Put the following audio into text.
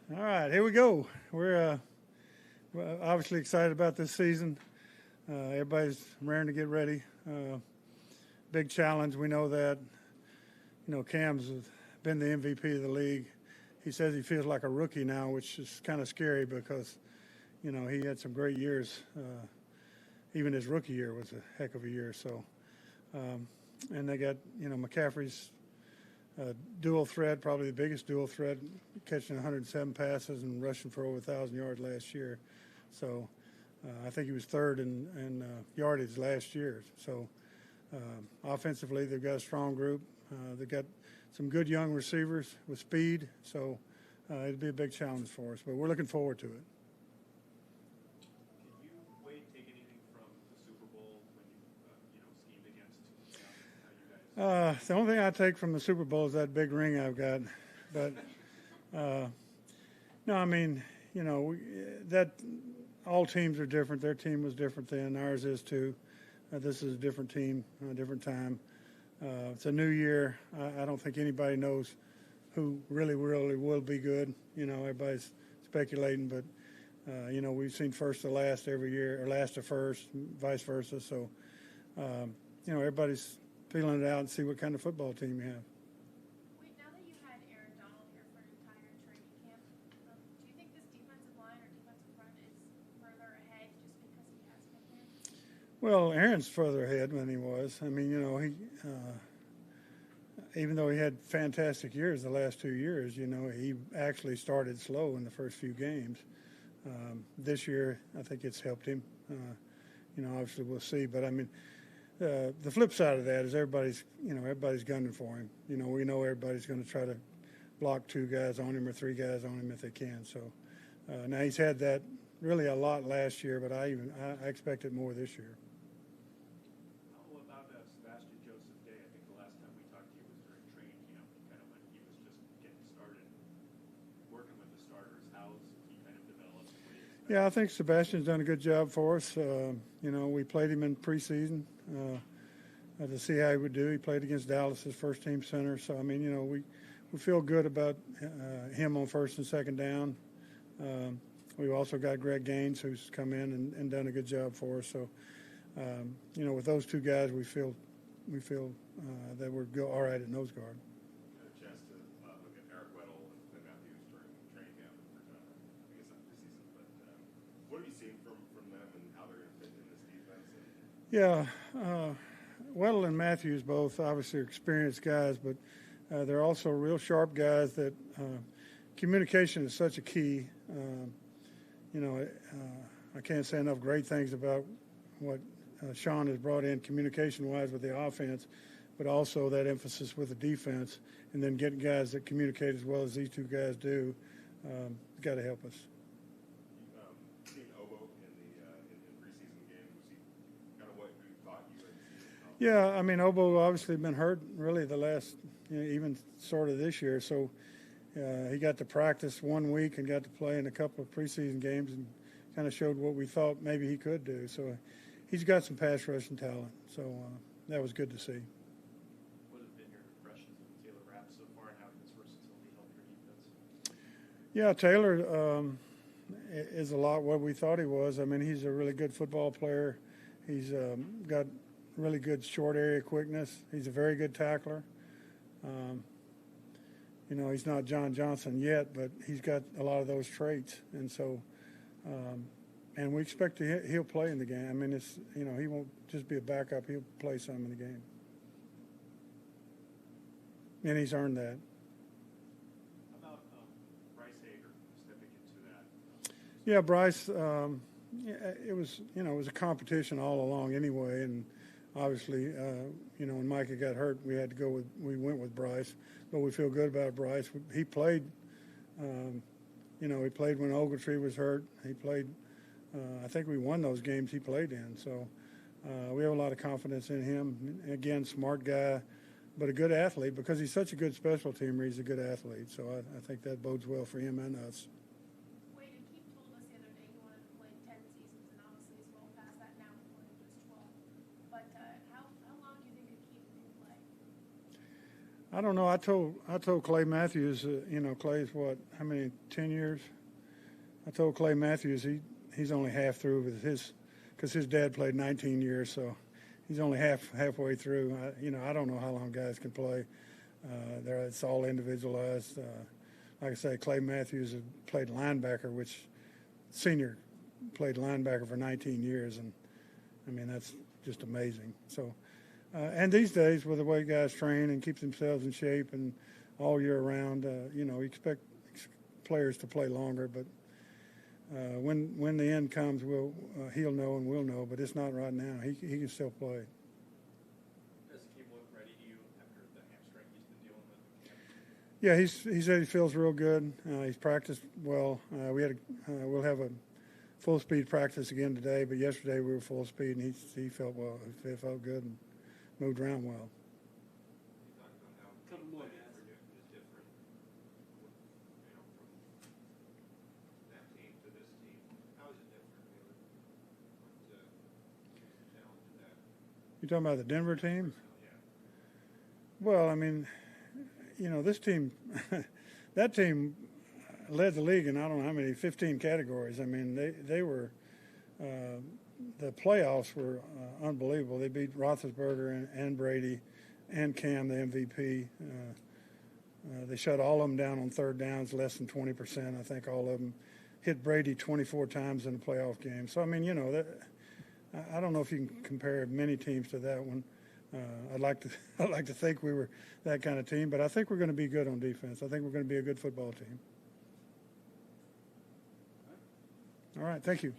All right, here we go. We're obviously excited about this season. Everybody's raring to get ready. Big challenge. We know that. Cam's been the MVP of the league. He says he feels like a rookie now, which is kind of scary because, he had some great years. Even his rookie year was a heck of a year. So, and they got, McCaffrey's dual threat, probably the biggest dual threat, catching 107 passes and rushing for over 1,000 yards last year. So I think he was third in yardage last year. So offensively, they've got a strong group. They've got some good young receivers with speed. So it'll be a big challenge for us, but we're looking forward to it. Can you, Wade, take anything from the Super Bowl when you schemed against how you guys? The only thing I take from the Super Bowl is that big ring I've got. But, no, I mean, that all teams are different. Their team was different then. Ours is too. This is a different team, a different time. It's a new year. I don't think anybody knows who really will be good. Everybody's speculating, but, we've seen first to last every year, or last to first, vice versa. So, everybody's feeling it out and see what kind of football team you have. Wait, now that you've had Aaron Donald here for an entire training camp, do you think this defensive line or defensive front is further ahead just because he has been here? Well, Aaron's further ahead than he was. I mean, he even though he had fantastic years the last 2 years, he actually started slow in the first few games. This year, I think it's helped him. Obviously we'll see, but I mean, the flip side of that is everybody's gunning for him. We know everybody's going to try to block 2 guys on him or 3 guys on him if they can. So now he's had that really a lot last year, but I expected more this year. How about Sebastian Joseph Day? I think the last time we talked to you was during training camp, kind of when he was just getting started, working with the starters. How's he kind of developed? Yeah, I think Sebastian's done a good job for us. We played him in preseason to see how he would do. He played against Dallas's first-team center. So, I mean, we feel good about him on first and second down. We've also got Greg Gaines, who's come in and done a good job for us. So, with those 2 guys, we feel that we're all right at nose guard. You had a chance to look at Eric Weddle and Clint Matthews during training camp. I guess not this season, but what have you seen from them and how they're going to fit in this defense? Yeah, Weddle and Matthews both obviously are experienced guys, but they're also real sharp guys that communication is such a key. I can't say enough great things about what Sean has brought in communication-wise with the offense, but also that emphasis with the defense, and then getting guys that communicate as well as these 2 guys do, got to help us. You've seen Obo in preseason games. Was he kind of what you thought you had seen? Yeah, I mean, Obo obviously been hurt really the last, even sort of this year, so he got to practice 1 week and got to play in a couple of preseason games and kind of showed what we thought maybe he could do. So he's got some pass rushing talent. So that was good to see. What have been your impressions of Taylor Rapp so far, and how can his versatility help your defense? Yeah, Taylor is a lot what we thought he was. I mean, he's a really good football player. He's got really good short area quickness. He's a very good tackler. He's not John Johnson yet, but he's got a lot of those traits. And so, and we expect he'll play in the game. I mean, he won't just be a backup. He'll play some in the game. And he's earned that. How about Bryce Hager stepping into that? Yeah, Bryce, it was a competition all along anyway. And obviously, when Micah got hurt, we went with Bryce. But we feel good about Bryce. He played, he played when Ogletree was hurt. He played, I think we won those games he played in. So we have a lot of confidence in him. Again, smart guy, but a good athlete because he's such a good special teamer. He's a good athlete. So I think that bodes well for him and us. Wade, and Keith told us the other day he wanted to play 10 seasons, and obviously he's well past that now. He's only just 12. But how long do you think Keith can play? I don't know. I told Clay Matthews, Clay's what? How many? 10 years. I told Clay Matthews he's only half through with because his dad played 19 years, so he's only halfway through. I don't know how long guys can play. It's all individualized. Like I say, Clay Matthews played linebacker, which senior played linebacker for 19 years, and I mean that's just amazing. So. And these days, with the way guys train and keep themselves in shape and all year round, you expect players to play longer. But when the end comes, he'll know and we'll know. But it's not right now. He can still play. Does the team look ready to you after the hamstring he's been dealing with? Yeah, he said he feels real good. He's practiced well. We'll have a full speed practice again today. But yesterday we were full speed, and he felt well. He felt good. And moved around well. You talked about how Couple more playing guys. for you is different, from that team to this team. How is it different, Taylor? What's the challenge of that? You talking about the Denver team? Yeah. Well, I mean, this team, that team led the league in I don't know how many, 15 categories. I mean, they were. The playoffs were unbelievable. They beat Roethlisberger and Brady and Cam, the MVP. They shut all of them down on third downs, less than 20%. I think all of them hit Brady 24 times in a playoff game. So, I mean, I don't know if you can compare many teams to that one. I'd like to think we were that kind of team, but I think we're going to be good on defense. I think we're going to be a good football team. All right, thank you.